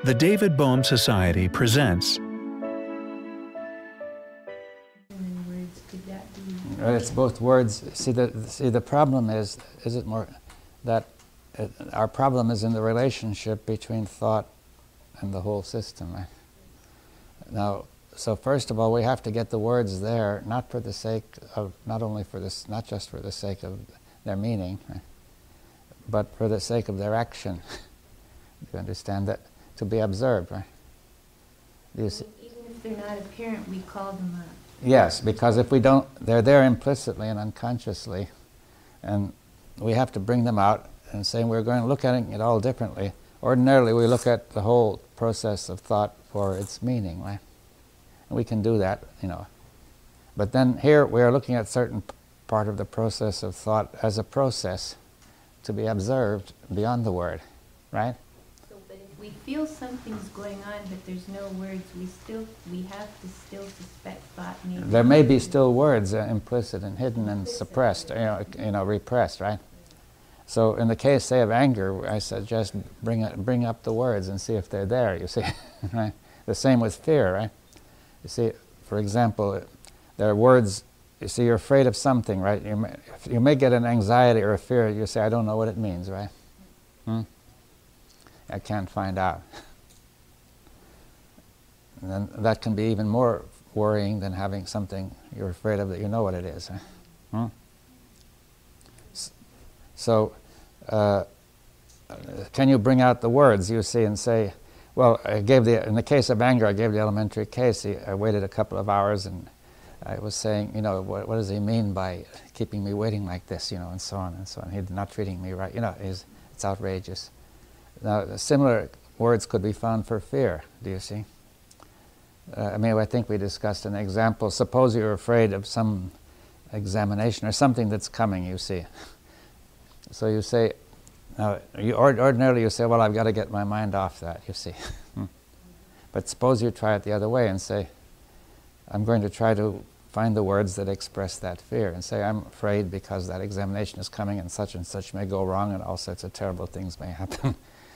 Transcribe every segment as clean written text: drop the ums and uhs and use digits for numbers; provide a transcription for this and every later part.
The David Bohm Society presents. It's both words. See, the problem is it more that our problem is in the relationship between thought and the whole system. Right? Now, so first of all, we have to get the words there, not for the sake of, not just for the sake of their meaning, right? But for the sake of their action. You understand that? To be observed, right? Do you see? Even if they're not apparent, we call them up. Yes, because if we don't, they're there implicitly and unconsciously, and we have to bring them out and say we're going to look at it all differently. Ordinarily, we look at the whole process of thought for its meaning, right? And we can do that, you know. But then here we are looking at certain part of the process of thought as a process to be observed beyond the word, right? So, but if we feel something's going on, but there's no words, we have to still suspect thought. There may be still words implicit and hidden and suppressed, repressed, right? So in the case, say, of anger, I suggest bring up the words and see if they're there, you see. Right? The same with fear, right? You see, for example, there are words, you see, you're afraid of something, right? You may get an anxiety or a fear, you say, I don't know what it means, right? I can't find out. And then that can be even more worrying than having something you're afraid of that you know what it is. Right? So, can you bring out the words, you see, and say, well, in the case of anger, I gave the elementary case. I waited a couple of hours and I was saying, what does he mean by keeping me waiting like this, and so on and so on. He's not treating me right, it's outrageous. Now, similar words could be found for fear, do you see? I think we discussed an example. Suppose you're afraid of some examination or something that's coming, you see. So you say, ordinarily you say, well, I've got to get my mind off that, you see. But suppose you try it the other way and say, I'm going to try to find the words that express that fear and say, I'm afraid because that examination is coming and such may go wrong and all sorts of terrible things may happen.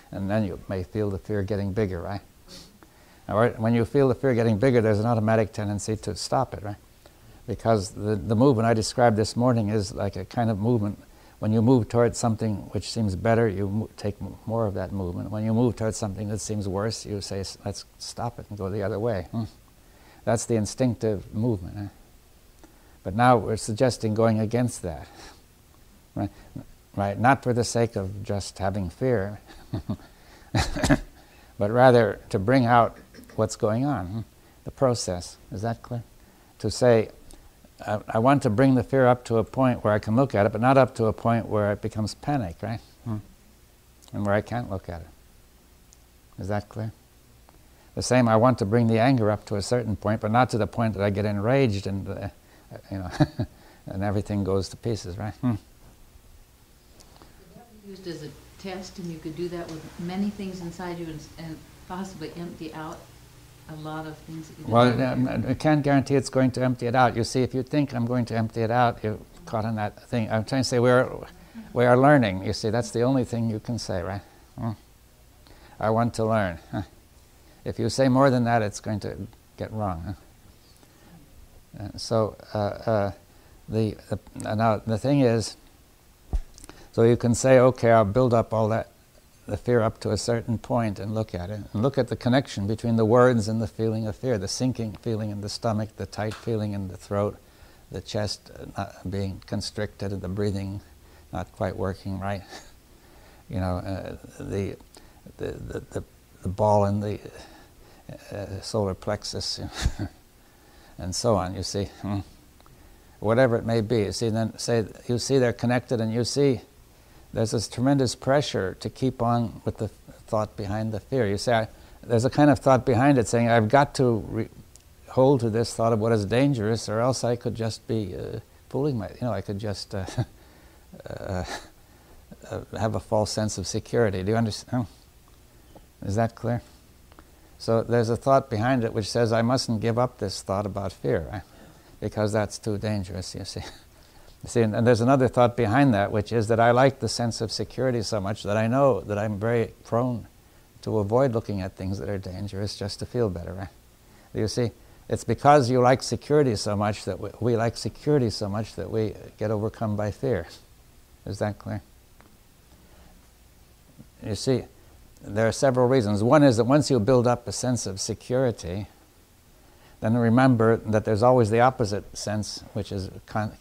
And then you may feel the fear getting bigger, right? Or when you feel the fear getting bigger, there's an automatic tendency to stop it, right? Because the movement I described this morning is like a kind of movement. When you move towards something which seems better, you take more of that movement. When you move towards something that seems worse, you say, let's stop it and go the other way. That's the instinctive movement. But now we're suggesting going against that. Right? Not for the sake of just having fear, but rather to bring out what's going on, the process. Is that clear? To say, I want to bring the fear up to a point where I can look at it, but not up to a point where it becomes panic, right? And where I can't look at it. Is that clear? The same, I want to bring the anger up to a certain point, but not to the point that I get enraged and, and everything goes to pieces, right? Used as a test, and you could do that with many things inside you and possibly empty out a lot of things that you Well, I can't guarantee it's going to empty it out. You see, if you think I'm going to empty it out, you're caught on that thing. I'm trying to say we are learning. You see, that's the only thing you can say, right? I want to learn. If you say more than that, it's going to get wrong. So now the thing is, so you can say, okay, I'll build up all that, the fear up to a certain point and look at it. And look at the connection between the words and the feeling of fear, the sinking feeling in the stomach, the tight feeling in the throat, the chest not being constricted and the breathing not quite working right. The ball in the solar plexus, and so on, you see. Whatever it may be, you see, then you see they're connected and you see there's this tremendous pressure to keep on with the thought behind the fear. You say, there's a kind of thought behind it saying, I've got to hold to this thought of what is dangerous, or else I could just be fooling I could just have a false sense of security. Do you understand? Is that clear? So there's a thought behind it which says, I mustn't give up this thought about fear, right? Because that's too dangerous, you see. See, and there's another thought behind that, which is that I like the sense of security so much that I know that I'm very prone to avoid looking at things that are dangerous, just to feel better, right? You see, it's because you like security so much that we like security so much that we get overcome by fear. Is that clear? You see, there are several reasons. One is that once you build up a sense of security, then remember that there's always the opposite sense, which is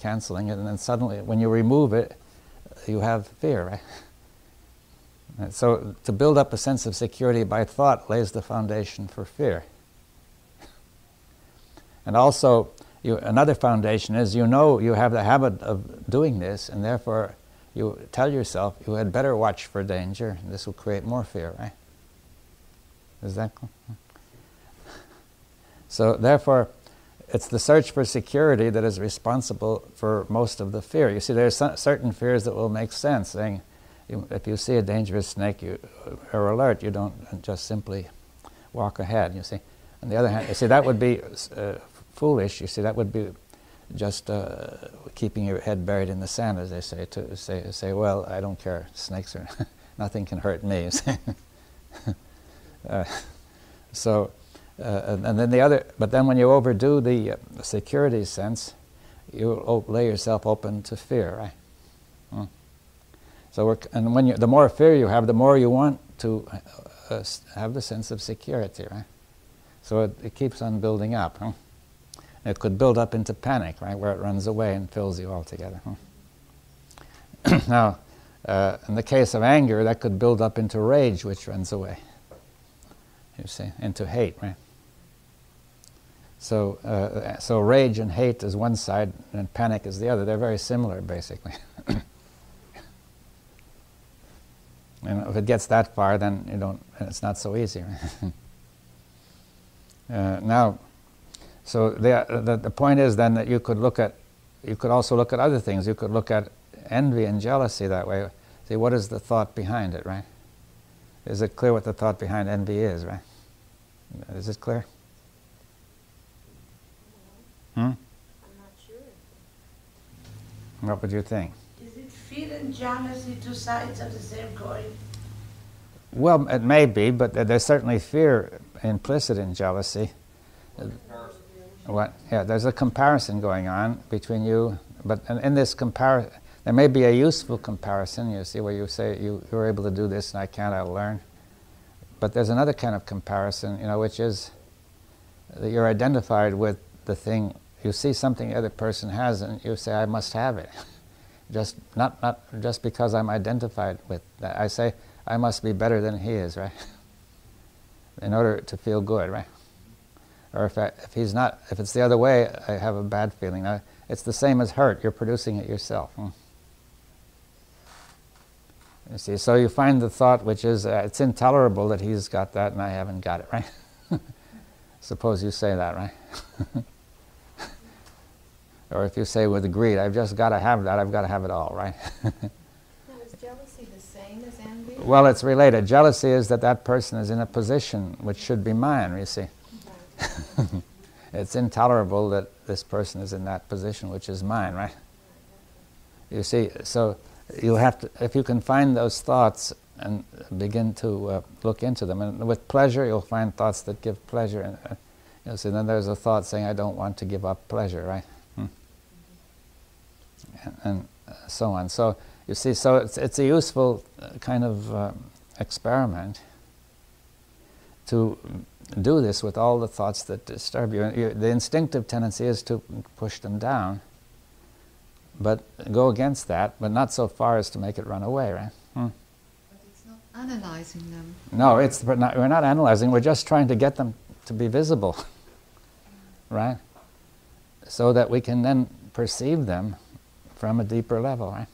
canceling it, and then suddenly, when you remove it, you have fear, right? And so, to build up a sense of security by thought lays the foundation for fear. And also, another foundation is you know you have the habit of doing this, and therefore you tell yourself you had better watch for danger, and this will create more fear, right? Is that cool? So therefore, it's the search for security that is responsible for most of the fear. You see, there are certain fears that will make sense. Saying, if you see a dangerous snake, you are alert. You don't just simply walk ahead. You see. On the other hand, you see that would be foolish. You see, that would be just keeping your head buried in the sand, as they say. To say, well, I don't care. Snakes are nothing can hurt me. You see. And then the other, but then when you overdo the security sense, you lay yourself open to fear, right? So when the more fear you have, the more you want to have the sense of security, right? So it keeps on building up. It could build up into panic, right, where it runs away and fills you altogether. Now, in the case of anger, that could build up into rage, which runs away. You see, into hate, right? So rage and hate is one side, and panic is the other. They're very similar, basically. And if it gets that far, then it's not so easy. Now, so the point is then that you could also look at other things. You could look at envy and jealousy that way. See, what is the thought behind it, right? Is it clear what the thought behind envy is, right? Is it clear? I'm not sure. What would you think? Is it fear and jealousy two sides of the same coin? Well, it may be, but there's certainly fear implicit in jealousy. What? Yeah, there's a comparison going on between you, but in this comparison, there may be a useful comparison, you see, where you say, you're able to do this and I can't, I'll learn. But there's another kind of comparison, which is that you're identified with the thing. You see something the other person has and you say, I must have it. Not just because I'm identified with that. I say, I must be better than he is, right? In order to feel good, right? Or if he's not, if it's the other way, I have a bad feeling. Now, it's the same as hurt. You're producing it yourself. You see, so you find the thought which is, it's intolerable that he's got that and I haven't got it, right? Suppose you say that, right? Or if you say with greed, I've just got to have that, I've got to have it all, right? Now, is jealousy the same as envy? Well, it's related. Jealousy is that person is in a position which should be mine, you see. It's intolerable that this person is in that position which is mine, right? You see, so you have to, if you can find those thoughts and begin to look into them, and with pleasure you'll find thoughts that give pleasure, and you'll see then there's a thought saying, I don't want to give up pleasure, right? And so on. So you see, so it's a useful kind of experiment to do this with all the thoughts that disturb you. The instinctive tendency is to push them down, but go against that, but not so far as to make it run away, right? But it's not analyzing them. No, we're not analyzing, we're just trying to get them to be visible, right? So that we can then perceive them from a deeper level, right?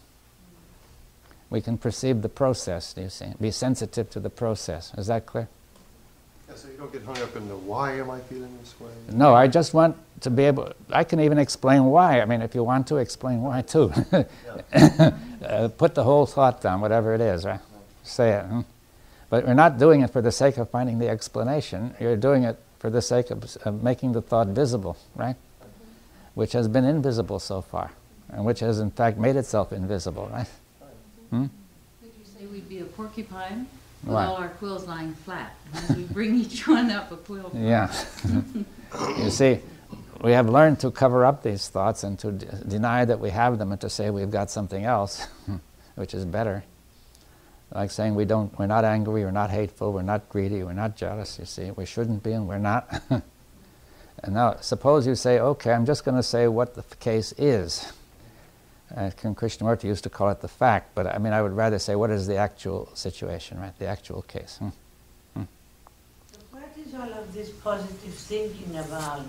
We can perceive the process, do you see? Be sensitive to the process. Is that clear? Yeah, so you don't get hung up in the why am I feeling this way? No, I just want to be able, I can even explain why. I mean, if you want to, explain why too. Put the whole thought down, whatever it is, right? Say it. But we're not doing it for the sake of finding the explanation. You're doing it for the sake of making the thought visible, right? Which has been invisible so far, and which has in fact made itself invisible, right? Could you say we'd be a porcupine with all our quills lying flat. And we bring each one up a quill. Yeah. You see, we have learned to cover up these thoughts and to deny that we have them and to say we've got something else, which is better. Like saying we're not angry, we're not hateful, we're not greedy, we're not jealous, you see. We shouldn't be and we're not. And now, suppose you say, okay, I'm just going to say what the case is. Krishnamurti used to call it the fact, but I mean, I would rather say what is the actual situation, right? The actual case. What is all of this positive thinking about?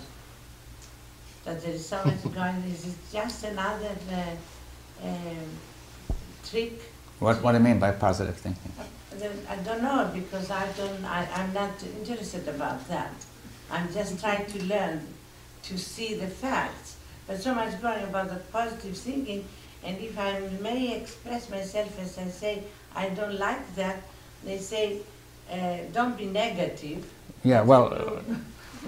That there is so much going, is it just another trick? What do you mean by positive thinking? I don't know, because I'm not interested about that. I'm just trying to learn to see the facts. But so much going about the positive thinking, and if I may express myself as I say, I don't like that, they say, don't be negative. Yeah, well,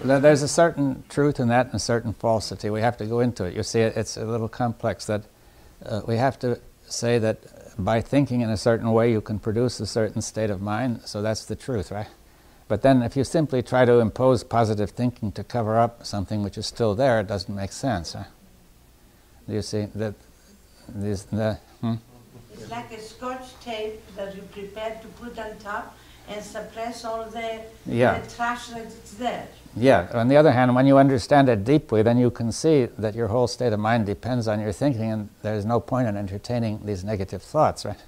there's a certain truth in that and a certain falsity. We have to go into it. You see, it's a little complex that we have to say that by thinking in a certain way you can produce a certain state of mind, so that's the truth, right? But then if you simply try to impose positive thinking to cover up something which is still there, it doesn't make sense. Huh? Do you see that? It's like a scotch tape that you prepare to put on top and suppress all the trash that it's there. Yeah, on the other hand, when you understand it deeply, then you can see that your whole state of mind depends on your thinking, and there's no point in entertaining these negative thoughts, right?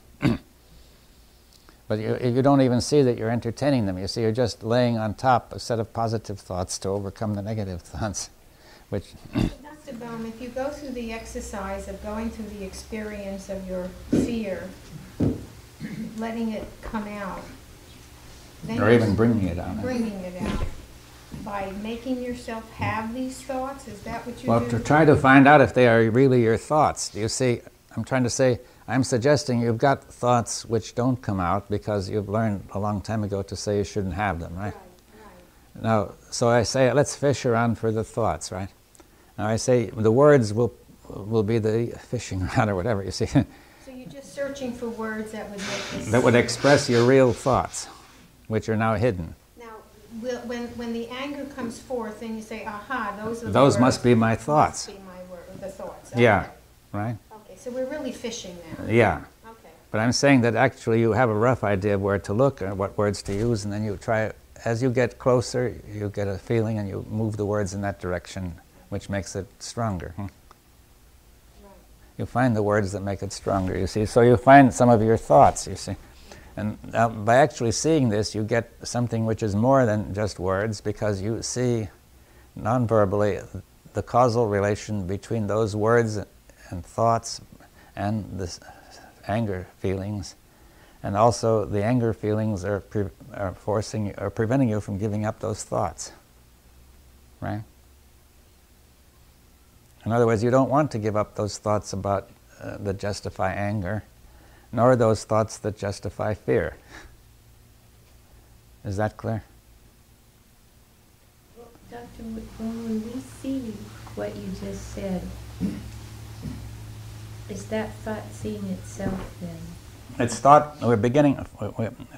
But you don't even see that you're entertaining them. You see, you're just laying on top a set of positive thoughts to overcome the negative thoughts, which... Dr. Bohm, if you go through the exercise of going through the experience of your fear, letting it come out, then or even bringing it out. Bringing it out. By making yourself have these thoughts, is that what you do? Well, to try to find out if they are really your thoughts. Do you see, I'm trying to say, I'm suggesting you've got thoughts which don't come out because you've learned a long time ago to say you shouldn't have them, right? Right. Now, so I say, let's fish around for the thoughts, right? Now I say, the words will be the fishing rod or whatever, you see. So you're just searching for words that would make this... that would express your real thoughts, which are now hidden. Now, when the anger comes forth, then you say, aha, those are the Those words. must be my thoughts. Must be the thoughts. Okay. Yeah, right? Okay, so we're really fishing now. Yeah. Okay. But I'm saying that actually you have a rough idea of where to look and what words to use, and then you try, as you get closer, you get a feeling and you move the words in that direction, which makes it stronger. Right. You find the words that make it stronger, you see. So you find some of your thoughts, you see. And by actually seeing this, you get something which is more than just words, because you see non-verbally the causal relation between those words and thoughts and the anger feelings. And also the anger feelings are preventing you from giving up those thoughts, right? In other words, you don't want to give up those thoughts about that justify anger, nor those thoughts that justify fear. Is that clear? Well, Dr. when we see what you just said, is that thought seeing itself then? It's thought, we're beginning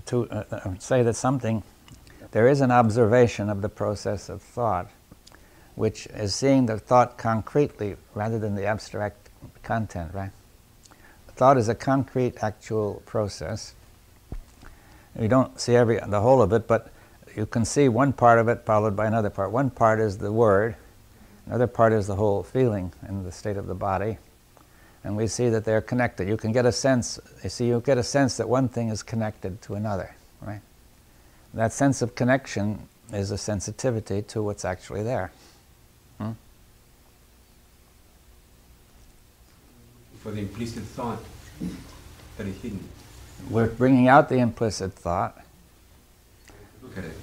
to say that something, there is an observation of the process of thought, which is seeing the thought concretely rather than the abstract content, right? Thought is a concrete, actual process. You don't see the whole of it, but you can see one part of it followed by another part. One part is the word, another part is the whole feeling and the state of the body. And we see that they're connected. You can get a sense, you get a sense that one thing is connected to another, right? That sense of connection is a sensitivity to what's actually there. For the implicit thought that is hidden. We're bringing out the implicit thought. Look at it.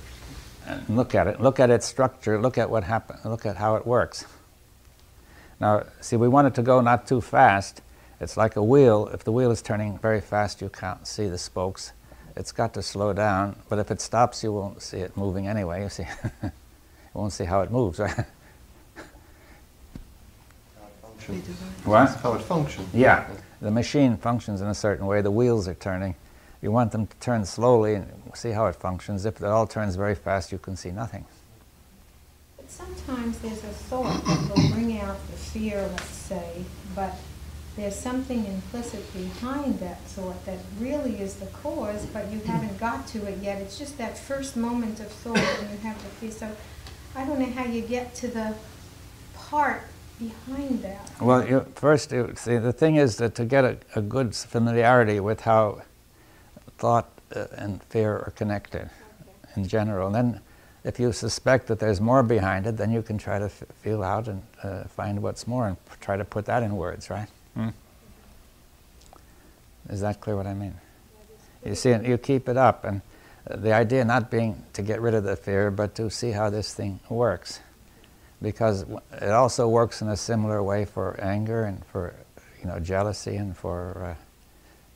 And look at it. Look at its structure. Look at what happened. Look at how it works. Now, see, we want it to go not too fast. It's like a wheel. If the wheel is turning very fast, you can't see the spokes. It's got to slow down. But if it stops, you won't see it moving anyway. You see, you won't see how it moves, right? What? How it functions. Yeah. The machine functions in a certain way. The wheels are turning. you want them to turn slowly and see how it functions. If it all turns very fast, you can see nothing. But sometimes there's a thought that will bring out the fear, let's say, but there's something implicit behind that thought that really is the cause, but you haven't got to it yet. It's just that first moment of thought when you have the fear. So I don't know how you get to the part behind that. Well, first, see, the thing is that to get a good familiarity with how thought and fear are connected in general. And then if you suspect that there's more behind it, then you can try to feel out and find what's more and try to put that in words, right? Is that clear what I mean? You see, you keep it up, and the idea not being to get rid of the fear, but to see how this thing works. Because it also works in a similar way for anger and for jealousy and for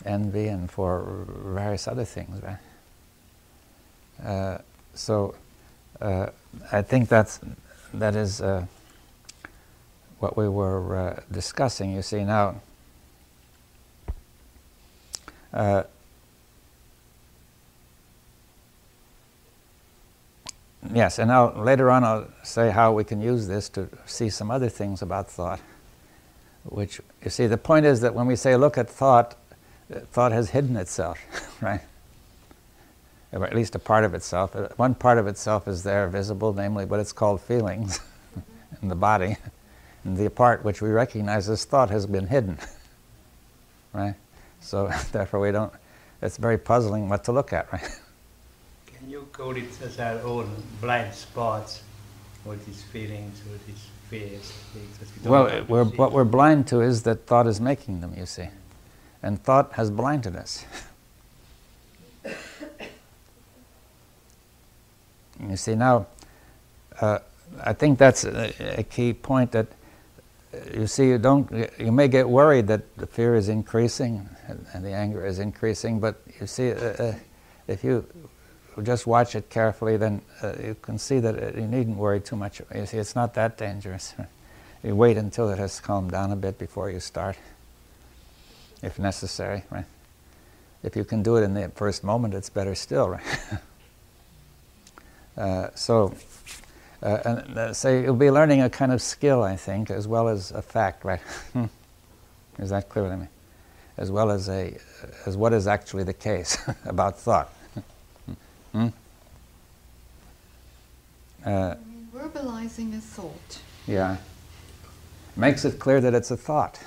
envy and for various other things, right? So I think that is what we were discussing. You see now. Yes, and now later on I'll say how we can use this to see some other things about thought. Which, you see, the point is that when we say look at thought, thought has hidden itself, right? Or at least a part of itself. One part of itself is there, visible, namely what it's called feelings in the body. And the part which we recognize as thought has been hidden, right? So therefore we don't, it's very puzzling what to look at, right? Can you call it as our own blind spots, with these feelings, with these fears? Well, what we're blind to is that thought is making them, you see. And thought has blinded us. You see, now, I think that's a key point that, you see, you may get worried that the fear is increasing and the anger is increasing, but you see, if you just watch it carefully, then you can see that you needn't worry too much. You see, it's not that dangerous. You wait until it has calmed down a bit before you start, if necessary, right? If you can do it in the first moment, it's better still, right? So you'll be learning a kind of skill, I think, as well as a fact, right? Is that clear what I mean? As well as as what is actually the case about thought. Verbalizing a thought. Yeah. Makes it clear that it's a thought.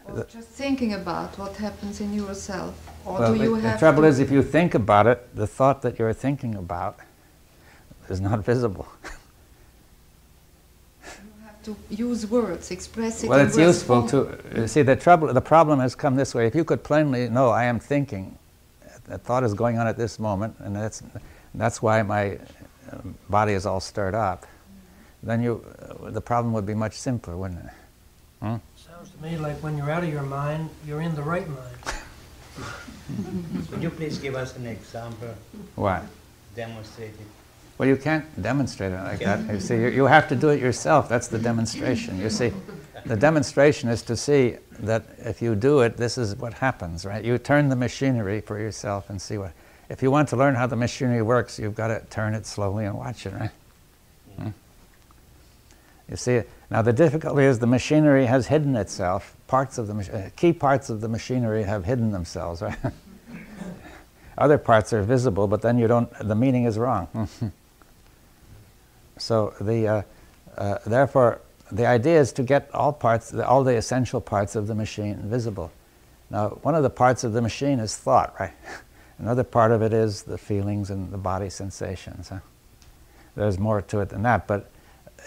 Or just thinking about what happens in yourself. Or Well, do you the have trouble to is, if you think about it, the thought that you're thinking about is not visible. You have to use words, express it. Well, in it's words useful form. to see the problem has come this way. If you could plainly know, I am thinking, a thought is going on at this moment, and that's why my body is all stirred up. Then the problem would be much simpler, wouldn't it? Sounds to me like when you're out of your mind, you're in the right mind. Could you please give us an example? What? Demonstrate it. Well, you can't demonstrate it like that. You see, you have to do it yourself. That's the demonstration. You see, the demonstration is to see that if you do it, this is what happens, right? You turn the machinery for yourself and see what. If you want to learn how the machinery works, you've got to turn it slowly and watch it, right? You see, now the difficulty is the machinery has hidden itself. Key parts of the machinery have hidden themselves, right? Other parts are visible, but then the meaning is wrong. So therefore, the idea is to get all the essential parts of the machine visible. Now, one of the parts of the machine is thought, right? Another part of it is the feelings and the body sensations. There's more to it than that, but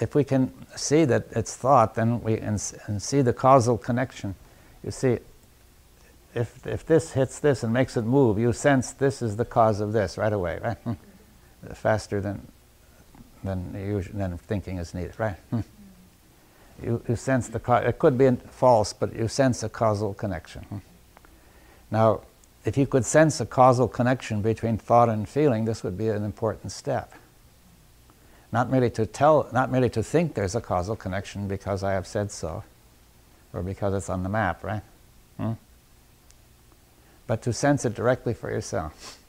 if we can see that it's thought, then we and see the causal connection. You see, if this hits this and makes it move, you sense this is the cause of this right away, right? Faster than thinking is needed, right? You sense the cause. It could be false, but you sense a causal connection. Now, if you could sense a causal connection between thought and feeling, this would be an important step. Not merely to think there's a causal connection because I have said so, or because it's on the map, right? but to sense it directly for yourself.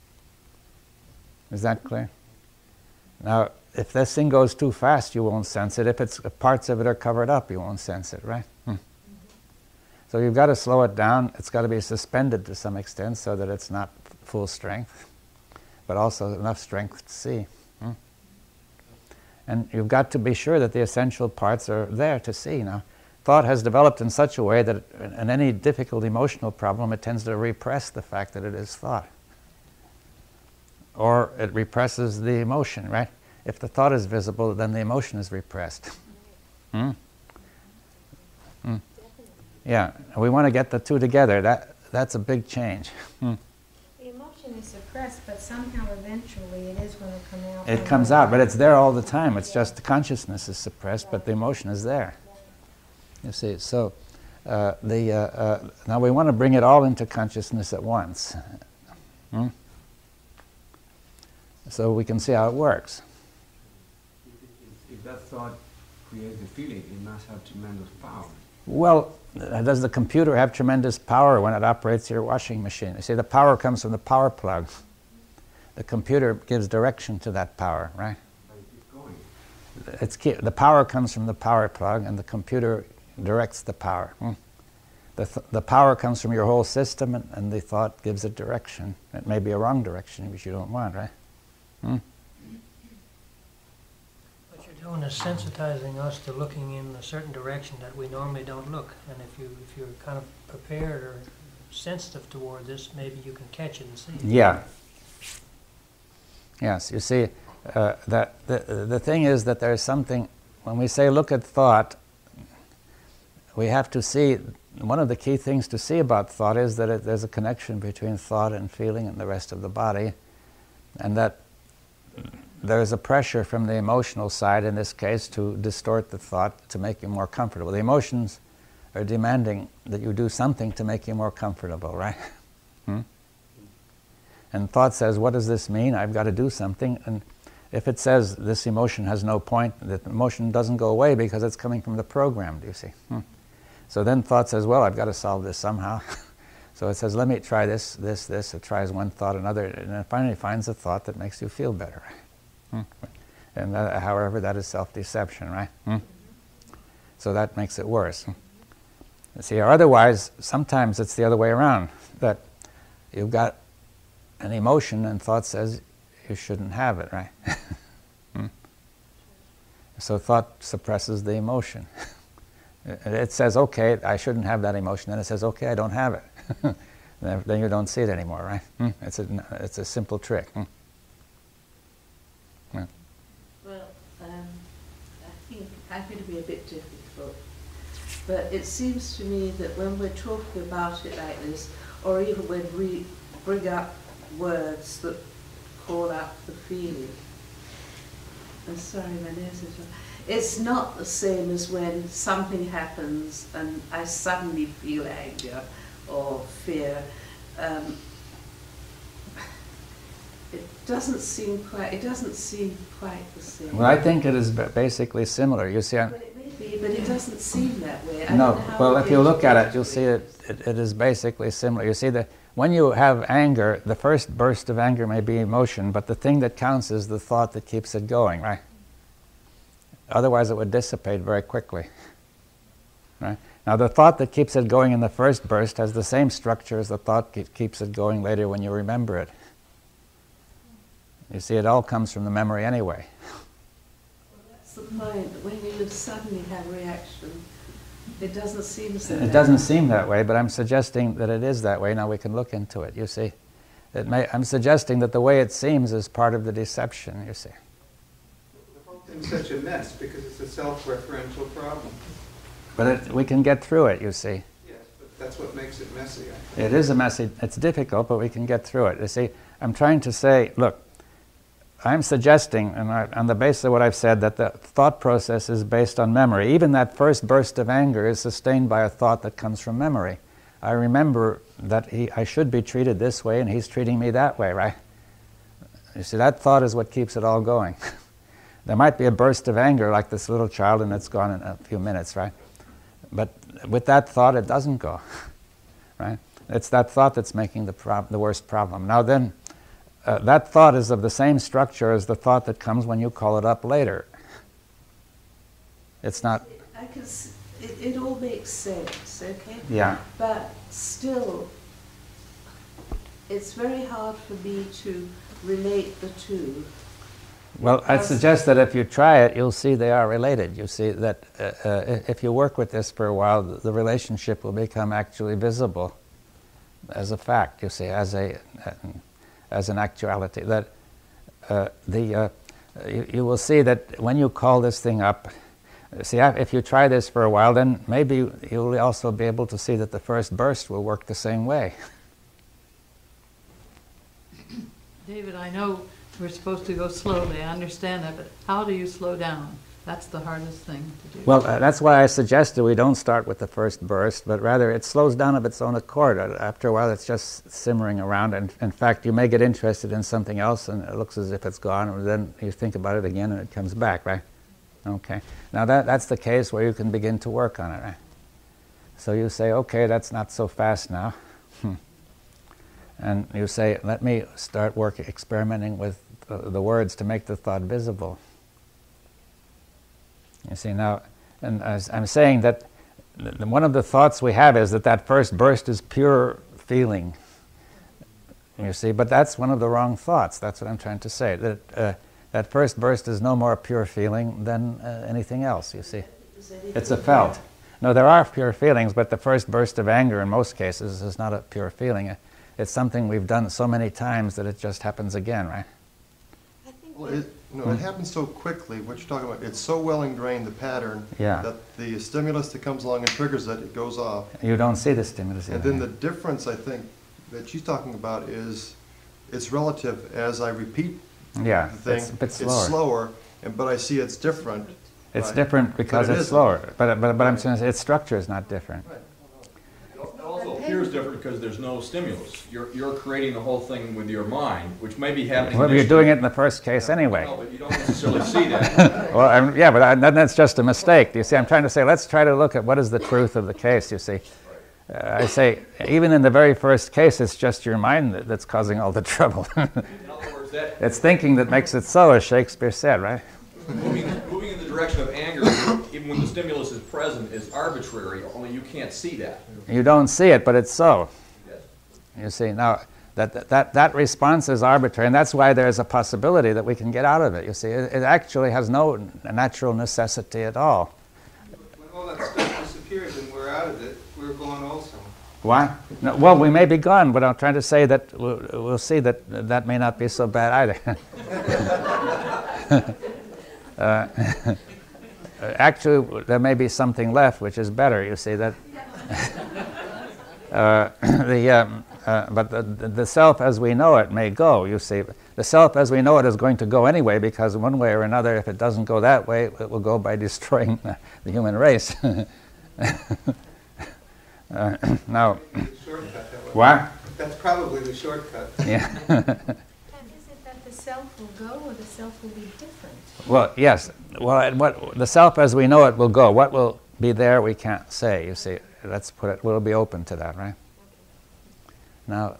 Is that clear? Now, if this thing goes too fast, you won't sense it. If parts of it are covered up, you won't sense it, right? So you've got to slow it down. It's got to be suspended to some extent so that it's not full strength, but also enough strength to see. And you've got to be sure that the essential parts are there to see. Now, thought has developed in such a way that in any difficult emotional problem, it tends to repress the fact that it is thought. Or it represses the emotion, right? If the thought is visible, then the emotion is repressed. Yeah, we want to get the two together. That's a big change. The emotion is suppressed, but somehow eventually it is going to come out. It comes out, but it's there all the time. It's just the consciousness is suppressed, but the emotion is there. You see, so now we want to bring it all into consciousness at once. So we can see how it works. If that thought creates the feeling, it must have tremendous power. Well, does the computer have tremendous power when it operates your washing machine? You see, the power comes from the power plug. The computer gives direction to that power, right? The power comes from the power plug, and the computer directs the power. The power comes from your whole system, and the thought gives it direction. It may be a wrong direction, which you don't want, right? What you're doing is sensitizing us to looking in a certain direction that we normally don't look. And if you're kind of prepared or sensitive toward this, maybe you can catch it and see it. Yeah. Yes, you see, that the thing is that there's something, when we say look at thought, we have to see, one of the key things to see about thought is that there's a connection between thought and feeling and the rest of the body, and that there's a pressure from the emotional side in this case to distort the thought to make you more comfortable. The emotions are demanding that you do something to make you more comfortable, right? And thought says, what does this mean? I've got to do something. And if it says this emotion has no point, the emotion doesn't go away because it's coming from the program, do you see? So then thought says, well, I've got to solve this somehow. So it says, let me try this. It tries one thought, another, and it finally finds a thought that makes you feel better. And however, that is self-deception, right? So that makes it worse. See, or otherwise, sometimes it's the other way around, that you've got an emotion and thought says you shouldn't have it, right? So thought suppresses the emotion. It says, okay, I shouldn't have that emotion, and it says, okay, I don't have it. Then you don't see it anymore, right? It's a simple trick. Well, I think I'm going to be a bit difficult, but it seems to me that when we're talking about it like this, or even when we bring up words that call out the feeling, I'm sorry, my nose is wrong. It's not the same as when something happens and I suddenly feel anger or fear. It doesn't seem quite the same. Well, I think it is basically similar. You see, but it may be, but it doesn't seem that way. No, well, if you look at it, you'll see it is basically similar. You see that when you have anger, the first burst of anger may be emotion, but the thing that counts is the thought that keeps it going, right? Otherwise, it would dissipate very quickly, right? Now, the thought that keeps it going in the first burst has the same structure as the thought that keeps it going later when you remember it. You see, it all comes from the memory anyway. Well, that's the point. When you suddenly have reaction, it doesn't seem so. It doesn't seem that way, but I'm suggesting that it is that way. Now we can look into it, you see. I'm suggesting that the way it seems is part of the deception, you see. The whole thing's such a mess because it's a self-referential problem. But we can get through it, you see. Yes, but that's what makes it messy, I think. It is a messy, it's difficult, but we can get through it. You see, I'm trying to say, look, I'm suggesting, and on the basis of what I've said, that the thought process is based on memory. Even that first burst of anger is sustained by a thought that comes from memory. I remember that I should be treated this way, and he's treating me that way, right? You see, that thought is what keeps it all going. There might be a burst of anger like this little child, and it's gone in a few minutes, right? But with that thought, it doesn't go, right? It's that thought that's making the worst problem. Now then, that thought is of the same structure as the thought that comes when you call it up later. It's not... I can see, it all makes sense, okay? Yeah. But still, it's very hard for me to relate the two. Well, I'd suggest that if you try it, you'll see they are related. You see that if you work with this for a while, the relationship will become actually visible as a fact, you see, as an actuality. That you will see that when you call this thing up, see, if you try this for a while, then maybe you'll also be able to see that the first burst will work the same way. David, I know we're supposed to go slowly, I understand that, but how do you slow down? That's the hardest thing to do. Well, that's why I suggested we don't start with the first burst, but rather it slows down of its own accord. After a while, it's just simmering around, and in fact, you may get interested in something else, and it looks as if it's gone, and then you think about it again, and it comes back, right? Okay. Now, that's the case where you can begin to work on it, right? So you say, okay, that's not so fast now. And you say, let me start experimenting with the words to make the thought visible. You see, now, and as I'm saying that one of the thoughts we have is that first burst is pure feeling. You see, but that's one of the wrong thoughts. That's what I'm trying to say. That first burst is no more pure feeling than anything else, you see. It's a felt. No, there are pure feelings, but the first burst of anger in most cases is not a pure feeling. It's something we've done so many times that it just happens again, right? Well, it happens so quickly, what you're talking about. It's so well ingrained, the pattern, that the stimulus that comes along and triggers it, it goes off. You don't see the stimulus. And then the difference, I think, that she's talking about is it's relative. As I repeat the thing, it's a bit slower. It's slower, but I see it's different. It's different because it's slower. But I'm saying its structure is not different. Right. It also appears different because there's no stimulus. You're creating the whole thing with your mind, which may be happening. Well, you're doing it in the first case anyway. No, but you don't necessarily see that. Well, but then that's just a mistake. You see, I'm trying to say, let's try to look at what is the truth of the case, you see. I say, even in the very first case, it's just your mind that's causing all the trouble. In other words, it's thinking that makes it so, as Shakespeare said, right? Moving in the direction of anger, even when the stimulus is present, is arbitrary, only you can't see that. You don't see it, but it's so. Yes. You see, now, that response is arbitrary, and that's why there's a possibility that we can get out of it. You see, it actually has no natural necessity at all. When all that stuff disappears and we're out of it, we're gone also. Why? No, well, we may be gone, but I'm trying to say that we'll see that may not be so bad either. Actually, there may be something left which is better. You see that. But the self as we know it may go. You see, the self as we know it is going to go anyway, because one way or another, if it doesn't go that way, it will go by destroying the human race. Now, what? That's probably the shortcut. Yeah. And is it that the self will go, or the self will be different? Well, yes. Well, what the self as we know it will go. What will be there, we can't say. You see, let's put it. We'll be open to that, right? Now,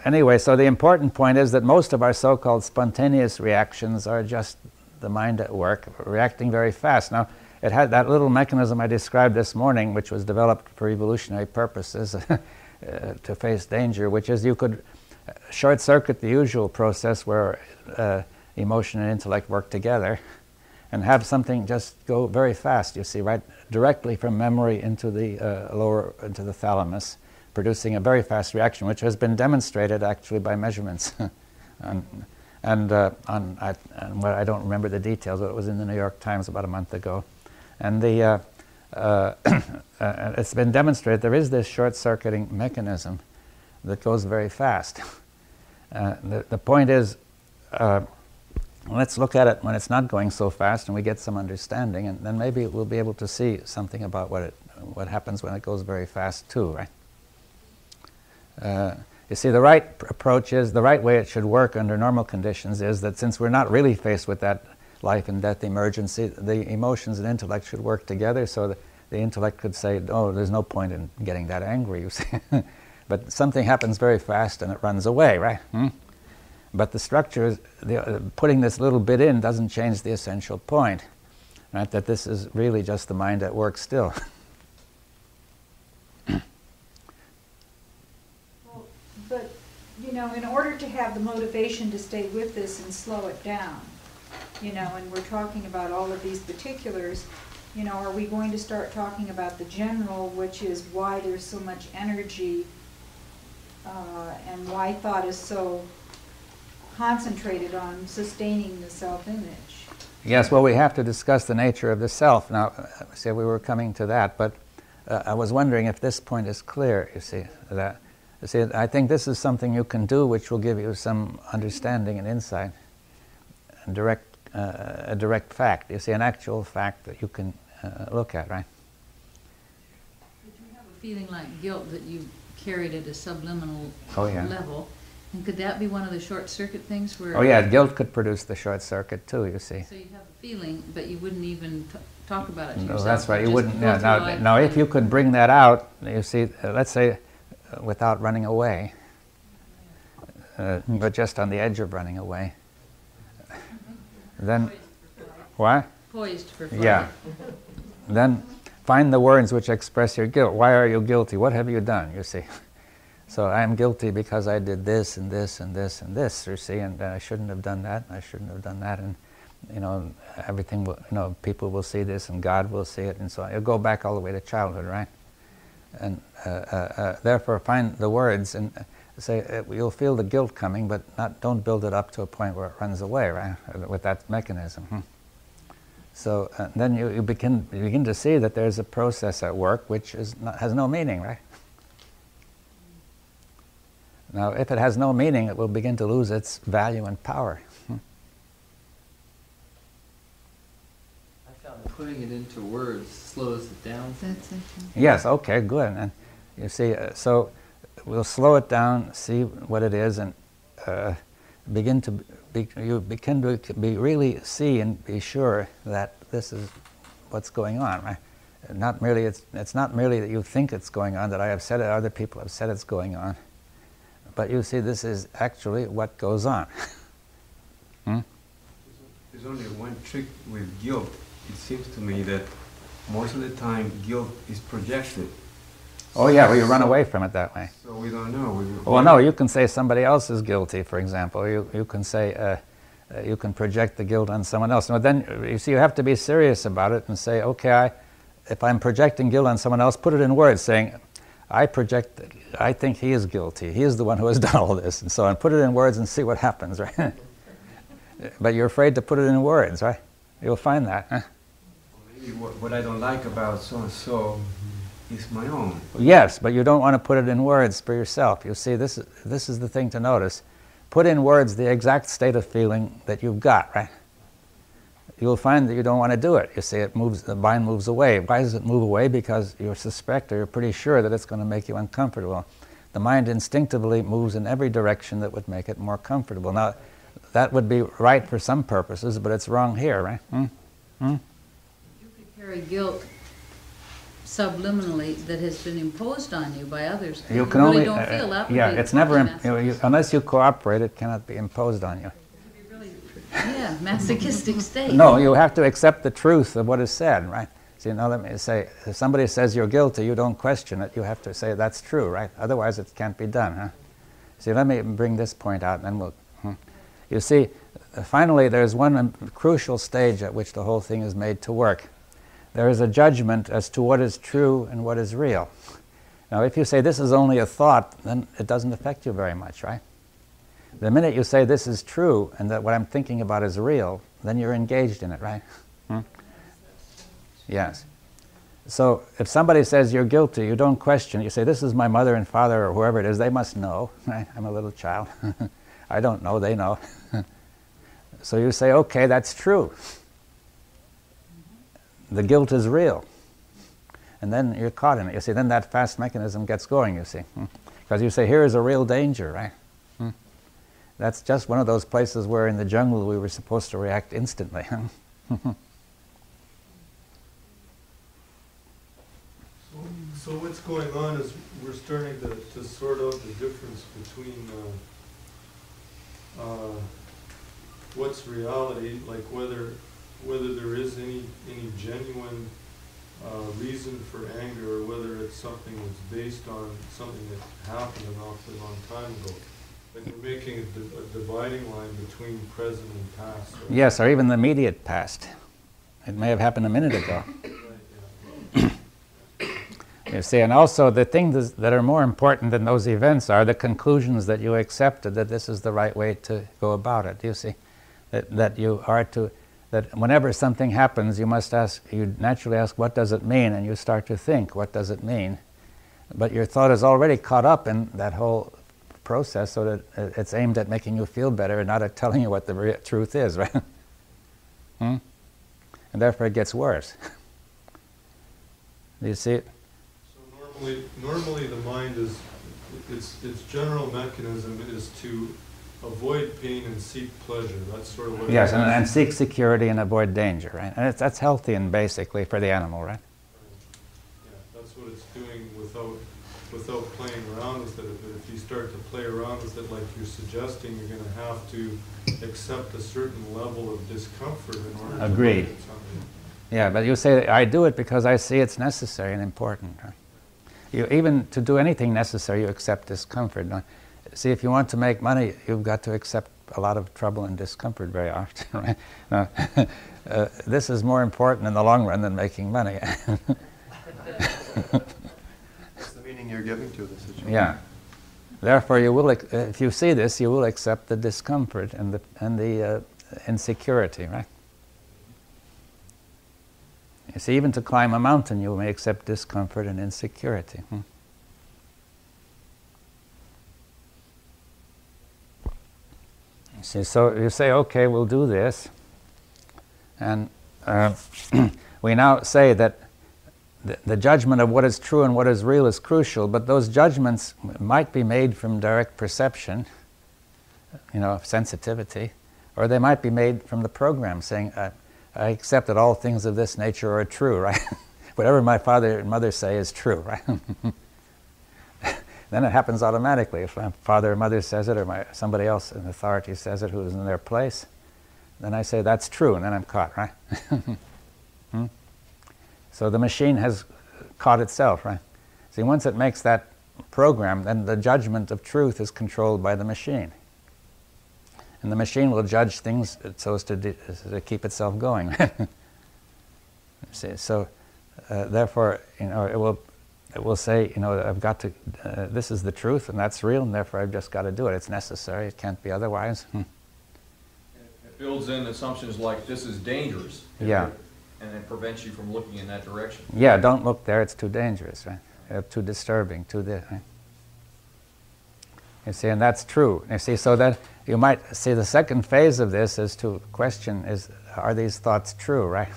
anyway, so the important point is that most of our so-called spontaneous reactions are just the mind at work, reacting very fast. Now, it had that little mechanism I described this morning, which was developed for evolutionary purposes to face danger, which is you could short-circuit the usual process where emotion and intellect work together and have something just go very fast, you see, right directly from memory into the into the thalamus, producing a very fast reaction, which has been demonstrated actually by measurements. I don't remember the details, but it was in the New York Times about a month ago. And it's been demonstrated there is this short-circuiting mechanism that goes very fast. The point is, let's look at it when it's not going so fast and we get some understanding, and then maybe we'll be able to see something about what happens when it goes very fast too, right? You see, the right approach is, the right way it should work under normal conditions is that since we're not really faced with that life and death emergency, the emotions and intellect should work together so the intellect could say, oh, there's no point in getting that angry, you see. But something happens very fast and it runs away, right? But the structure, putting this little bit in doesn't change the essential point, right? That this is really just the mind at work still. But, you know, in order to have the motivation to stay with this and slow it down, you know, and we're talking about all of these particulars, you know, are we going to start talking about the general, which is why there's so much energy and why thought is so concentrated on sustaining the self-image? Yes, well, we have to discuss the nature of the self. Now, see, we were coming to that, but I was wondering if this point is clear, you see, that. You see, I think this is something you can do which will give you some understanding and insight, and a direct fact. You see, an actual fact that you can look at, right? Did you have a feeling like guilt that you carried at a subliminal yeah. level? And could that be one of the short circuit things where... Oh yeah, guilt could produce the short circuit too, you see. So you have a feeling, but you wouldn't even talk about it to No, yourself. that's right, you just wouldn't. go Yeah, through life now, if you could bring that out, you see, let's say, without running away, but just on the edge of running away, then, what? Poised for flight. Yeah. Then find the words which express your guilt. Why are you guilty? What have you done, you see? So I am guilty because I did this and this and this and this, you see, and I shouldn't have done that, and I shouldn't have done that, and, you know, everything will, you know, people will see this and God will see it, and so on. You'll go back all the way to childhood, right? And therefore find the words and say, you'll feel the guilt coming, but don't build it up to a point where it runs away, right, with that mechanism. So then you begin to see that there's a process at work which has no meaning, right? Now, if it has no meaning, it will begin to lose its value and power. I found putting it into words slows it down. That's it. Yes, okay, good. And you see, so we'll slow it down, see what it is, and begin to really see and be sure that this is what's going on, right? Not merely, it's not merely that you think it's going on, that I have said it, other people have said it's going on. But you see, this is actually what goes on. There's only one trick with guilt. It seems to me that most of the time guilt is projected. Oh yeah, well you run away from it that way. So we don't know. Well no, you can say somebody else is guilty, for example. You can say, you can project the guilt on someone else. But then, you see, you have to be serious about it and say, okay, if I'm projecting guilt on someone else, put it in words, saying, I think he is guilty. He is the one who has done all this, and so on. Put it in words and see what happens, right? But you're afraid to put it in words, right? You'll find that. Huh? Maybe what I don't like about so-and-so is my own. Yes, but you don't want to put it in words for yourself. You see, this is the thing to notice. Put in words the exact state of feeling that you've got, right? You'll find that you don't want to do it. You see, the mind moves away. Why does it move away? Because you suspect or you're pretty sure that it's going to make you uncomfortable. The mind instinctively moves in every direction that would make it more comfortable. Now, that would be right for some purposes, but it's wrong here, right? You could carry guilt subliminally that has been imposed on you by others. You can really only, don't feel that. Yeah, it's never, unless you cooperate, it cannot be imposed on you. Yeah, masochistic state. No, you have to accept the truth of what is said, right? See, now let me say, if somebody says you're guilty, you don't question it. You have to say that's true, right? Otherwise it can't be done, huh? See, let me bring this point out and then we'll... You see, finally there's one crucial stage at which the whole thing is made to work. There is a judgment as to what is true and what is real. Now, if you say this is only a thought, then it doesn't affect you very much, right? The minute you say this is true and that what I'm thinking about is real, then you're engaged in it, right? Yes. So if somebody says you're guilty, you don't question. You say, this is my mother and father or whoever it is. They must know, right? I'm a little child. I don't know, they know. So you say, okay, that's true. The guilt is real. And then you're caught in it. You see, then that fast mechanism gets going, you see. Because you say, here is a real danger, right? That's just one of those places where in the jungle we were supposed to react instantly. what's going on is we're starting to sort out the difference between what's reality, like whether there is any genuine reason for anger, or whether it's something that's based on something that happened an awfully long time ago. Like we're making a dividing line between present and past. Right? Yes, or even the immediate past. It may have happened a minute ago. You see, and also the things that are more important than those events are the conclusions that you accepted that this is the right way to go about it. You see, that you are to, that whenever something happens, you must ask, you naturally ask, what does it mean? And you start to think, what does it mean? But your thought is already caught up in that whole process, so that it's aimed at making you feel better and not at telling you what the truth is, right? And therefore it gets worse. Do you see it? So normally the mind is, its general mechanism is to avoid pain and seek pleasure. That's sort of what yes, and seek security and avoid danger, right? And that's healthy and basically for the animal, right? Yeah, that's what it's doing without playing around with it. But if you start to play around with it like you're suggesting, you're going to have to accept a certain level of discomfort in order Agreed. to something. Yeah, but you say, I do it because I see it's necessary and important. Right? You, even to do anything necessary, you accept discomfort. Now, see, if you want to make money, you've got to accept a lot of trouble and discomfort very often. Right? Now, this is more important in the long run than making money. That's the meaning you're giving to the situation. Yeah. Therefore, you will, if you see this, you will accept the discomfort and the insecurity, right? You see, even to climb a mountain, you may accept discomfort and insecurity. You see, so you say, okay, we'll do this. And we now say that the judgment of what is true and what is real is crucial, but those judgments might be made from direct perception, of sensitivity, or they might be made from the program saying, I accept that all things of this nature are true, right? Whatever my father and mother say is true, right? Then it happens automatically. If my father or mother says it, or somebody else, an authority says it who is in their place, then I say that's true, and then I'm caught, right? So the machine has caught itself, right? See, once it makes that program, then the judgment of truth is controlled by the machine. And the machine will judge things so as to keep itself going. See, so therefore, it will say, I've got to. This is the truth, and that's real, and therefore I've just got to do it. It's necessary. It can't be otherwise. It builds in assumptions like this is dangerous. Yeah. And it prevents you from looking in that direction. Yeah, don't look there. It's too dangerous, right? Too disturbing. Too this. Right? You see, and that's true. You see, so that you might see the second phase of this is to question: are these thoughts true, right?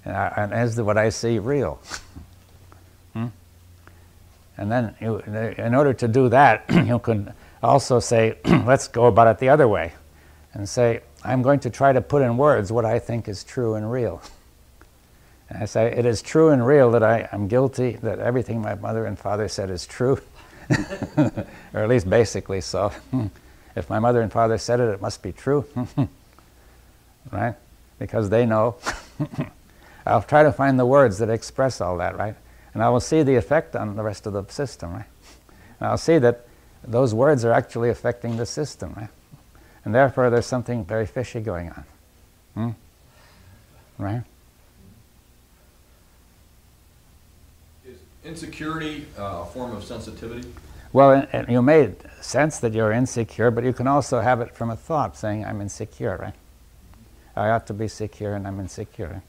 And is what I see real? And then, in order to do that, you can also say, let's go about it the other way, and say, I'm going to try to put in words what I think is true and real. And I say, it is true and real that I am guilty, that everything my mother and father said is true, or at least basically so. If my mother and father said it, it must be true, right? Because they know. I'll try to find the words that express all that, right? And I will see the effect on the rest of the system, right? And I'll see that those words are actually affecting the system, right? And therefore, there's something very fishy going on. Right? Is insecurity a form of sensitivity? Well, you may sense that you're insecure, but you can also have it from a thought saying, I'm insecure, right? I ought to be secure and I'm insecure.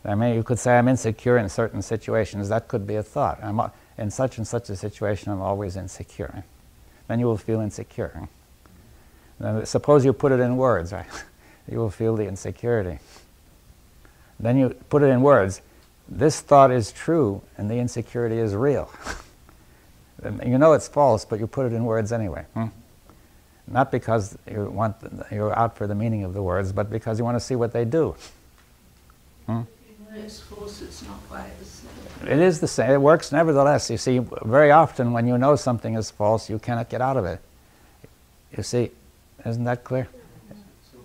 You could say I'm insecure in certain situations. That could be a thought. In such and such a situation, I'm always insecure. Right? Then you will feel insecure. Right? Now, suppose you put it in words, right? You will feel the insecurity. Then you put it in words. This thought is true, and the insecurity is real. And you know it's false, but you put it in words anyway. Not because you're out for the meaning of the words, but because you want to see what they do. this force, it's not quite the same. It is the same. It works nevertheless. You see, very often when you know something is false, you cannot get out of it. You see, isn't that clear? So,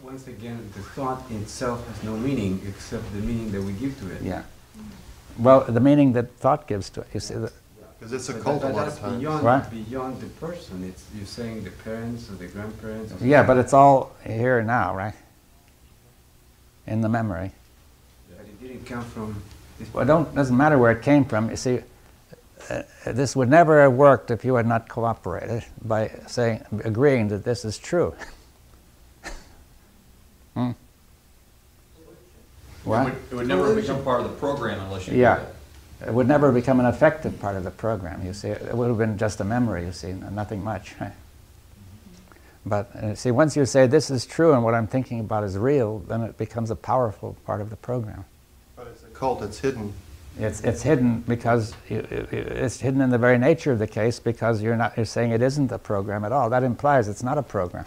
once again, the thought itself has no meaning except the meaning that we give to it. Yeah. Well, the meaning that thought gives to it. You see, because it's a cult a lot of times. Beyond the person. It's you're saying the parents or the grandparents. Or yeah, but it's all here now, right? In the memory. But it didn't come from. Well, doesn't matter where it came from. You see, this would never have worked if you had not cooperated by agreeing that this is true. What? It would never become part of the program unless you Yeah. did it. It would never become an effective part of the program, you see. It would have been just a memory, you see, nothing much. Right? But see, once you say this is true and what I'm thinking about is real, then it becomes a powerful part of the program. But it's a cult, it's hidden. It's hidden because it's hidden in the very nature of the case because you're saying it isn't a program at all. That implies it's not a program.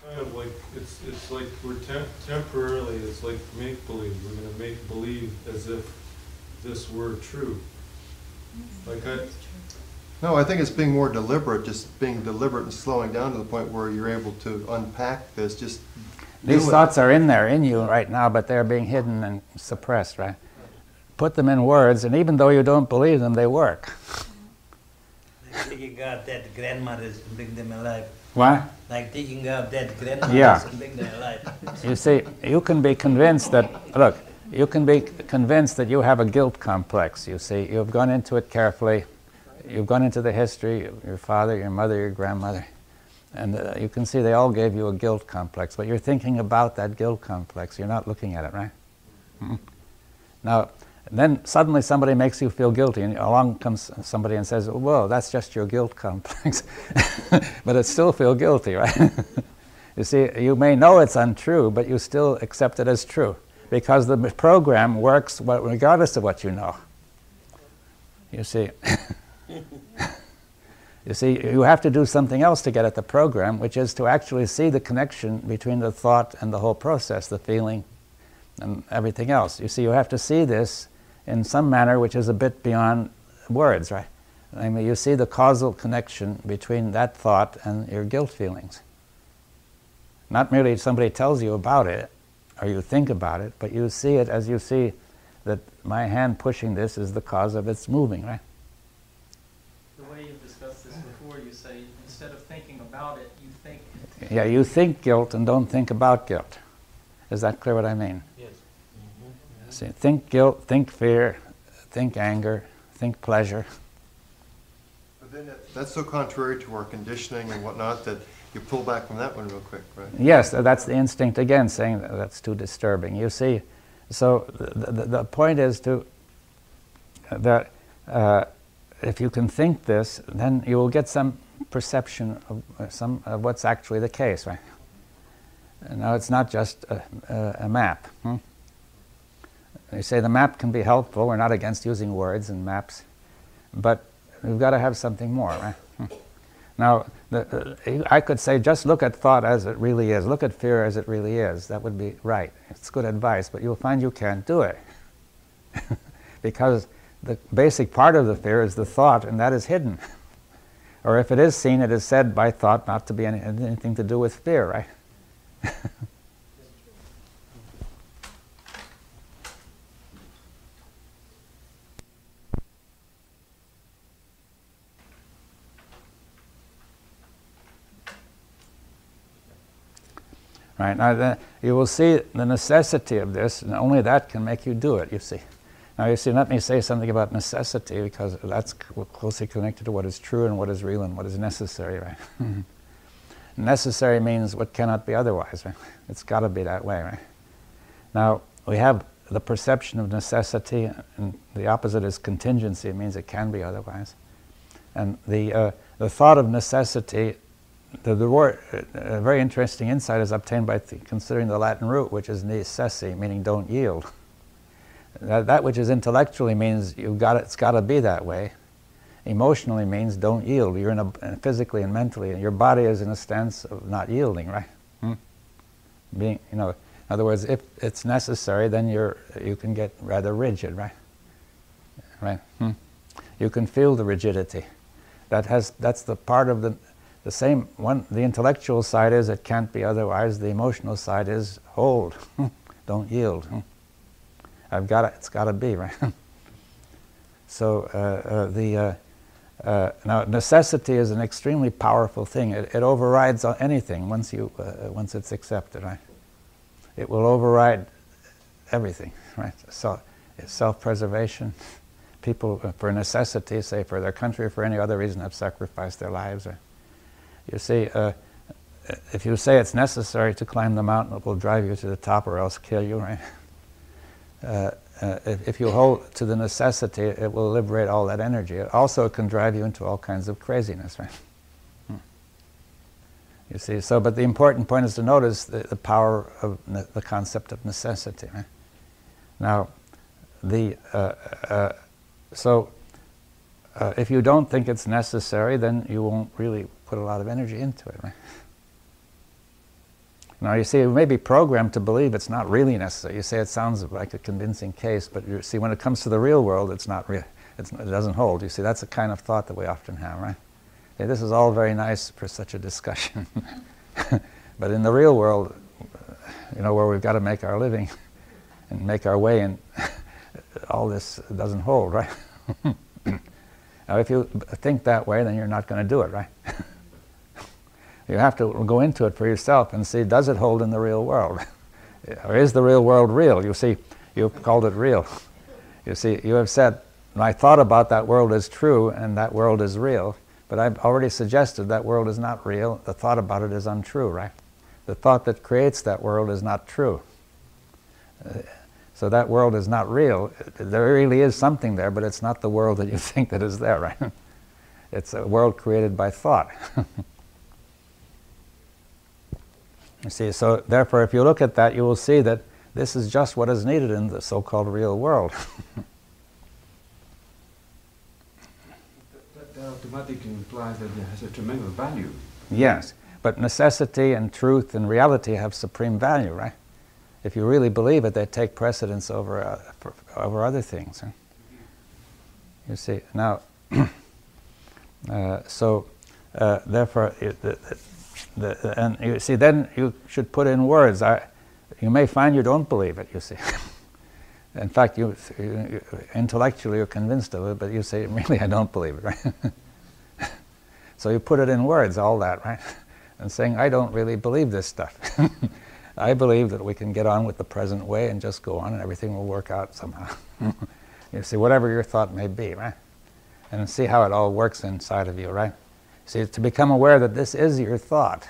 Kind of like it's like we're temporarily, it's like make believe. We're going to make believe as if this were true. Like No, I think it's being more deliberate, just being deliberate and slowing down to the point where you're able to unpack this. Just these thoughts are in you right now, but they're being hidden and suppressed, right? Put them in words, and even though you don't believe them, they work. Like taking out dead grandmothers and bring them alive. What? Like taking out dead grandmothers and bring them alive. You see, you can be convinced that, look, you can be convinced that you have a guilt complex, you see. You've gone into it carefully. You've gone into the history, your father, your mother, your grandmother, and you can see they all gave you a guilt complex, but you're thinking about that guilt complex. You're not looking at it, right? Mm-hmm. Now, then suddenly somebody makes you feel guilty, and along comes somebody and says, "Whoa, that's just your guilt complex," but it still feel guilty, right? You see, you may know it's untrue, but you still accept it as true because the program works regardless of what you know. You see. You see, you have to do something else to get at the program, which is to actually see the connection between the thought and the whole process, the feeling and everything else. You see, you have to see this in some manner which is a bit beyond words, right? I mean, you see the causal connection between that thought and your guilt feelings. Not merely somebody tells you about it, or you think about it, but you see it as you see that my hand pushing this is the cause of its moving, right? The way you've discussed this before, you say instead of thinking about it, you think. Yeah, you think guilt and don't think about guilt. Is that clear what I mean? Yes. Mm-hmm. See, think guilt, think fear, think anger, think pleasure. But then that's so contrary to our conditioning and whatnot that you pull back from that one real quick, right? Yes, that's the instinct again, saying that's too disturbing. You see, so the point is that if you can think this, then you will get some perception of what's actually the case, right? Now, it's not just a map. They say the map can be helpful. We're not against using words and maps, but we've got to have something more, right? Now, I could say just look at thought as it really is. Look at fear as it really is. That would be right. It's good advice, but you'll find you can't do it because the basic part of the fear is the thought, and that is hidden. Or if it is seen, it is said by thought not to be anything to do with fear, right? Right, now you will see the necessity of this, and only that can make you do it, you see. Now you see, let me say something about necessity, because that's closely connected to what is true and what is real and what is necessary, right? Necessary means what cannot be otherwise, right? It's got to be that way, right? Now, we have the perception of necessity, and the opposite is contingency. It means it can be otherwise. And the thought of necessity, the word, a very interesting insight is obtained by considering the Latin root, which is necessi, meaning don't yield. That which is intellectually means it's got to be that way. Emotionally means don't yield. You're physically and mentally, and your body is in a stance of not yielding, right? Being, In other words, if it's necessary, then you can get rather rigid, right? Right? You can feel the rigidity. That's the part of the same one. The intellectual side is it can't be otherwise. The emotional side is hold, don't yield. It's got to be, right? So now necessity is an extremely powerful thing. It overrides anything once it's accepted, right? It will override everything, right? So self-preservation. People, for necessity, say for their country or for any other reason, have sacrificed their lives. You see, if you say it's necessary to climb the mountain, it will drive you to the top or else kill you, right? If you hold to the necessity, it will liberate all that energy. It also can drive you into all kinds of craziness, right? You see, but the important point is to notice the power of the concept of necessity, right? Now, if you don't think it's necessary, then you won't really put a lot of energy into it, right? Now, you see, you may be programmed to believe it's not really necessary. You say it sounds like a convincing case, but you see, when it comes to the real world, it's not real. It doesn't hold. You see, that's the kind of thought that we often have, right? Okay, this is all very nice for such a discussion. But in the real world, where we've got to make our living and make our way, and all this doesn't hold, right? Now, if you think that way, then you're not going to do it, right? You have to go into it for yourself and see, does it hold in the real world? Or is the real world real? You see, you've called it real. You see, you have said, my thought about that world is true and that world is real, but I've already suggested that world is not real. The thought about it is untrue, right? The thought that creates that world is not true. So that world is not real. There really is something there, but it's not the world that you think that is there, right? It's a world created by thought. You see, so therefore, if you look at that, you will see that this is just what is needed in the so-called real world. That automatically implies that it has a tremendous value. Yes, but necessity and truth and reality have supreme value, right? If you really believe it, they take precedence over other things. Huh? You see, now, therefore, and you see, then you should put in words. You may find you don't believe it, you see. In fact, you intellectually you're convinced of it, but you say, really, I don't believe it, right? So you put it in words, all that, right? And saying, I don't really believe this stuff. I believe that we can get on with the present way and just go on and everything will work out somehow. You see, whatever your thought may be, right? And see how it all works inside of you, right? See, to become aware that this is your thought.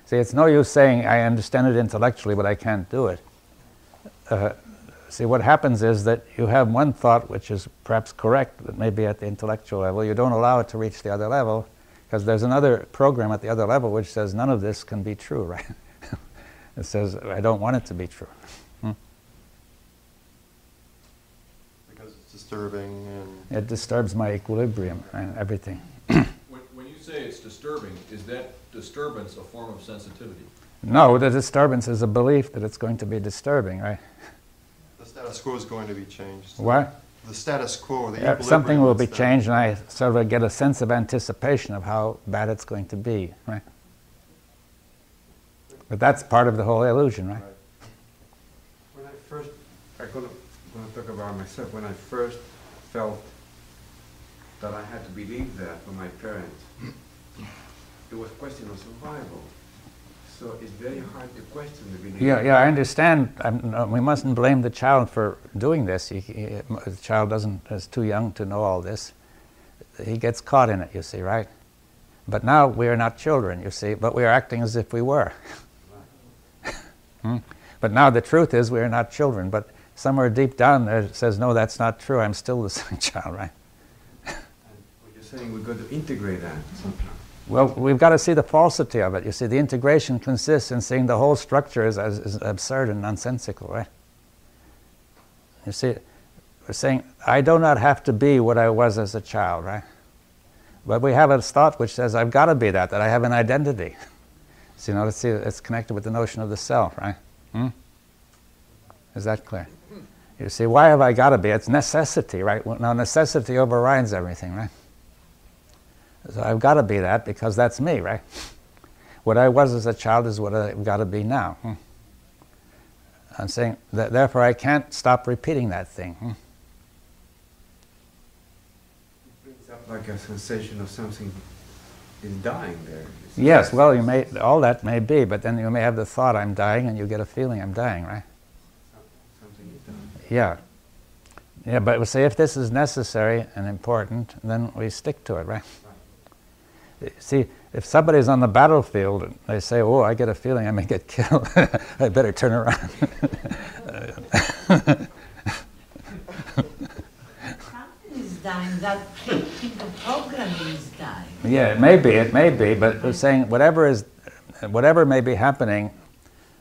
See, it's no use saying, I understand it intellectually, but I can't do it. See, what happens is that you have one thought which is perhaps correct, that may be at the intellectual level. You don't allow it to reach the other level, because there's another program at the other level which says none of this can be true, right? It says, I don't want it to be true. Because it's disturbing and... It disturbs my equilibrium and everything. When you say it's disturbing, is that disturbance a form of sensitivity? No, the disturbance is a belief that it's going to be disturbing, right? The status quo is going to be changed. What? The status quo, the equilibrium. Something will be changed, and I sort of get a sense of anticipation of how bad it's going to be, right? But that's part of the whole illusion, right? When I first, I'm going to talk about myself, when I first felt that I had to believe that from my parents, it was a question of survival. So it's very hard to question the belief. Yeah, I understand. We mustn't blame the child for doing this. The child is too young to know all this. He gets caught in it, you see, right? But now we are not children, you see, but we are acting as if we were. But now the truth is we are not children, but somewhere deep down there it says, no, that's not true, I'm still the same child, right? And what you're saying, we've got to integrate that sometime. Well, we've got to see the falsity of it. You see, the integration consists in seeing the whole structure is absurd and nonsensical, right? You see, we're saying, I do not have to be what I was as a child, right? But we have a thought which says, I've got to be that I have an identity. So, you know, let's see, it's connected with the notion of the self, right? Is that clear? You see, why have I got to be? It's necessity, right? Well, now, necessity overrides everything, right? So I've got to be that because that's me, right? What I was as a child is what I've got to be now. I'm saying that therefore I can't stop repeating that thing. It brings up like a sensation of something is dying there. Yes, well, you may, all that may be, but then you may have the thought I'm dying and you get a feeling I'm dying, right? Something is dying. Yeah. Yeah, but we say if this is necessary and important, then we stick to it, right? See, if somebody's on the battlefield and they say, oh, I get a feeling I may get killed, I better turn around. Something is dying, that thinking the programming is dying. Yeah, it may be, but we're saying whatever may be happening,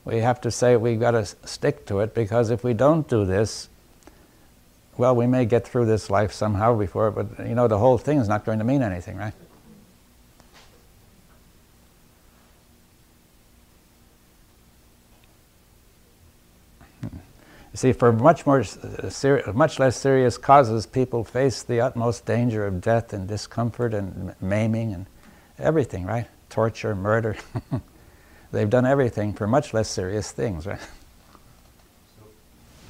we have to say we've got to stick to it, because if we don't do this, well, we may get through this life somehow before, but you know, the whole thing is not going to mean anything, right? See, for much less serious causes, people face the utmost danger of death and discomfort and maiming and everything, right? Torture, murder. They've done everything for much less serious things, right? So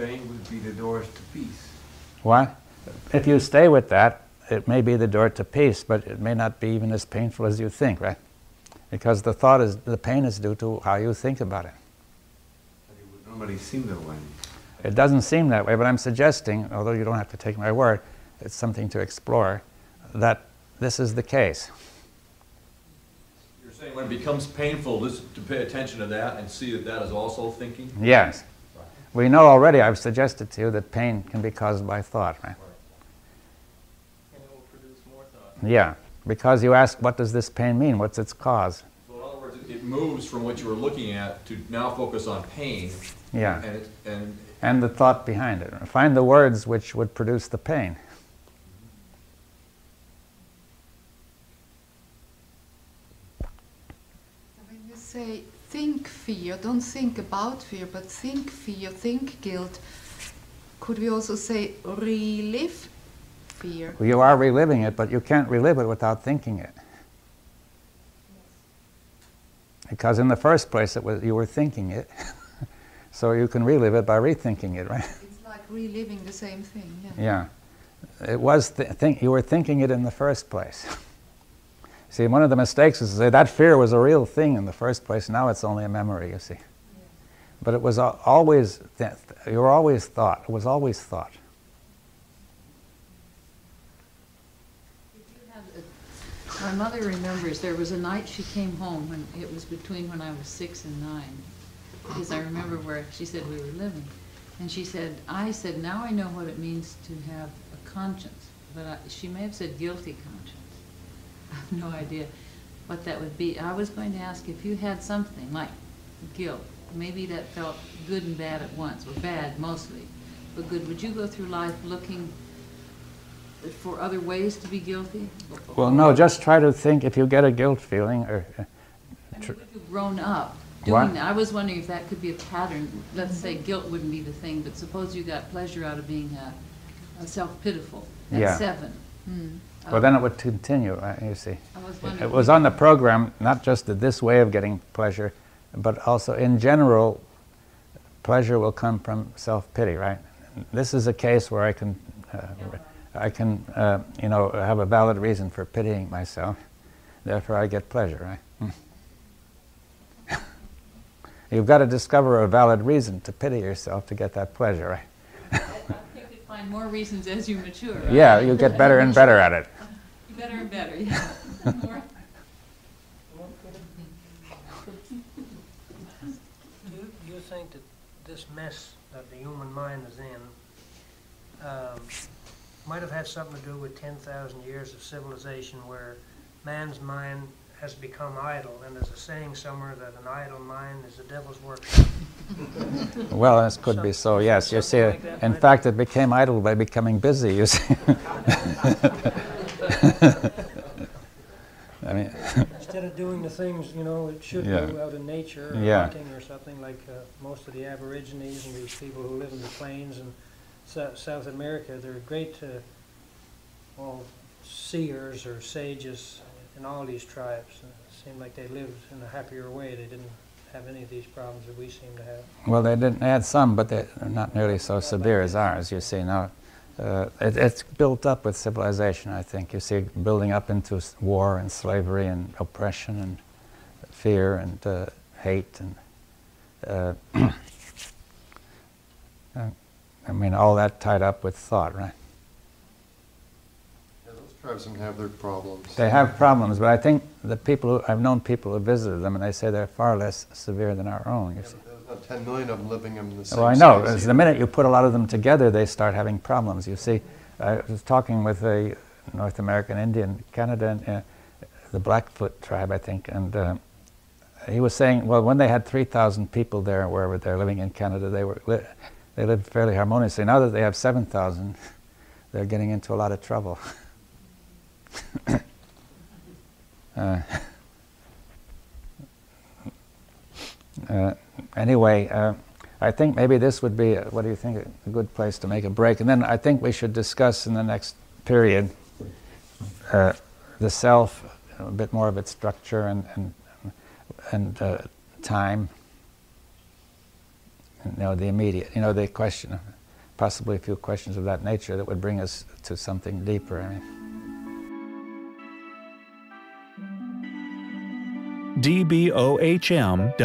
pain would be the doors to peace. What? If you stay with that, it may be the door to peace, but it may not be even as painful as you think, right? Because the pain is due to how you think about it. But it would normally seem that way. It doesn't seem that way, but I'm suggesting, although you don't have to take my word, it's something to explore, that this is the case. You're saying when it becomes painful, to pay attention to that and see that that is also thinking? Yes. Right. We know already, I've suggested to you, that pain can be caused by thought, right? And it will produce more thought. Yeah, because you ask, what does this pain mean? What's its cause? So in other words, it moves from what you were looking at to now focus on pain. Yeah. And the thought behind it. Find the words which would produce the pain. When you say think fear, don't think about fear, but think fear, think guilt, could we also say relive fear? Well, you are reliving it, but you can't relive it without thinking it. Because in the first place, you were thinking it. So you can relive it by rethinking it, right? It's like reliving the same thing, yeah. It was, you were thinking it in the first place. See, one of the mistakes is to say that fear was a real thing in the first place, now it's only a memory, you see. Yeah. But it was always, you were always thought, it was always thought. My mother remembers there was a night she came home, and it was between when I was 6 and 9. Because I remember where she said we were living. And she said, I said, now I know what it means to have a conscience. But she may have said guilty conscience. I have no idea what that would be. I was going to ask if you had something like guilt. Maybe that felt good and bad at once, or bad mostly, but good. Would you go through life looking for other ways to be guilty? Well, no, just try to think if you get a guilt feeling. Would you grown up? Doing that. I was wondering if that could be a pattern. Let's say guilt wouldn't be the thing, but suppose you got pleasure out of being self-pitiful at 7. Well, then it would continue, you see. It was on the program, not just this way of getting pleasure, but also in general, pleasure will come from self-pity, right? This is a case where I can you know, have a valid reason for pitying myself. Therefore, I get pleasure, right? You've got to discover a valid reason to pity yourself to get that pleasure, right? I think you find more reasons as you mature, right? Yeah, you get better and better at it. Better and better, yeah. Do you think that this mess that the human mind is in might have had something to do with 10,000 years of civilization where man's mind has become idle, and there's a saying somewhere that an idle mind is the devil's workshop? Well, this could be so, yes. You see, in fact, it became idle by becoming busy, you see. I mean, instead of doing the things, you know, it should Yeah. do out in nature or Yeah. hunting or something, like most of the Aborigines and these people who live in the plains and South America, they're great seers or sages in all these tribes. It seemed like they lived in a happier way. They didn't have any of these problems that we seem to have. Well, they didn't. They had some, but they're not nearly so severe as ours. You see now, it's built up with civilization. I think you see building up into war and slavery and oppression and fear and hate and I mean all that tied up with thought, right? Yeah, those tribes don't have their problems. They have problems, but I think the people I've known people who visited them, and they say they're far less severe than our own. You see. There's about 10 million of them living in the same Well, I know. space. The minute you put a lot of them together, they start having problems. You see, I was talking with a North American Indian, Canada, the Blackfoot tribe, I think, and he was saying, well, when they had 3,000 people there, wherever they're living in Canada, they lived fairly harmoniously. Now that they have 7,000, they're getting into a lot of trouble. Anyway, I think maybe this would be, what do you think, a good place to make a break. And then I think we should discuss in the next period the self, a bit more of its structure and time. And, you know, the immediate, you know, the question, possibly a few questions of that nature that would bring us to something deeper. I mean. dbohm.com